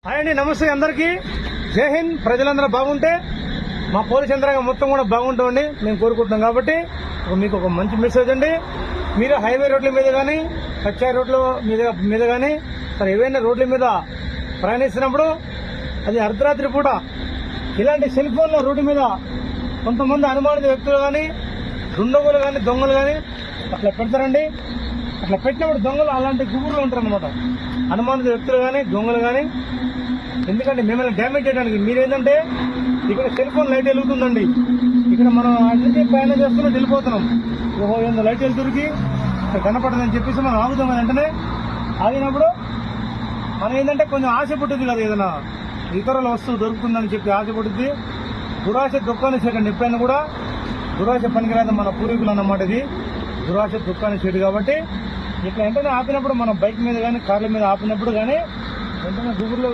Hi అండి, నమస్తే అందరికీ. జై హింద్. ప్రజలందరూ బాగుంటే మా పోలీస్ యంత్రాంగం మొత్తం కూడా బాగుంటామండి మేము కోరుకుంటున్నాం. కాబట్టి మీకు ఒక మంచి మెసేజ్ అండి. మీరు హైవే రోడ్ల మీద కానీ కచ్చా రోడ్ల మీద కానీ మరి ఏవైనా రోడ్ల మీద ప్రయాణిస్తున్నప్పుడు అది అర్ధరాత్రి పూట ఇలాంటి సెల్ ఫోన్ల రోడ్డు మీద కొంతమంది అనుమానిత వ్యక్తులు కానీ దుండగులు కానీ దొంగలు కానీ అట్లా పెడతారండి. అట్లా పెట్టినప్పుడు దొంగలు అలాంటి గుబుర్లో ఉంటారన్నమాట. అనుమానిత వ్యక్తులు కానీ దొంగలు కానీ. ఎందుకంటే మిమ్మల్ని డ్యామేజ్ చేయడానికి మీరేంటంటే ఇక్కడ సెల్ ఫోన్ లైట్ వెలుగుతుందండి. ఇక్కడ మనం అన్నింటి ప్రయాణం చేస్తున్నా వెళ్ళిపోతున్నాం. ఓహో ఏందో లైట్ వెళ్తురికి కనపడదని చెప్పేసి మనం ఆగుతాం. వెంటనే ఆగినప్పుడు మనం ఏంటంటే కొంచెం ఆశ పుట్టింది కదా, ఏదైనా ఇతరుల వస్తువు దొరుకుతుందని చెప్పి ఆశ పుట్టింది. దురాశ దుఃఖాన్ని చేయకండి. ఎప్పుడైనా కూడా దురాశ పనికిరాదు. మన పూర్వీకులు అన్నమాట. ఇది దురాశ దుఃఖాన్ని చేయడు. కాబట్టి ఇట్లా వెంటనే ఆపినప్పుడు మనం బైక్ మీద కానీ కార్ల మీద ఆపినప్పుడు కానీ వెంటనే గూగుల్లో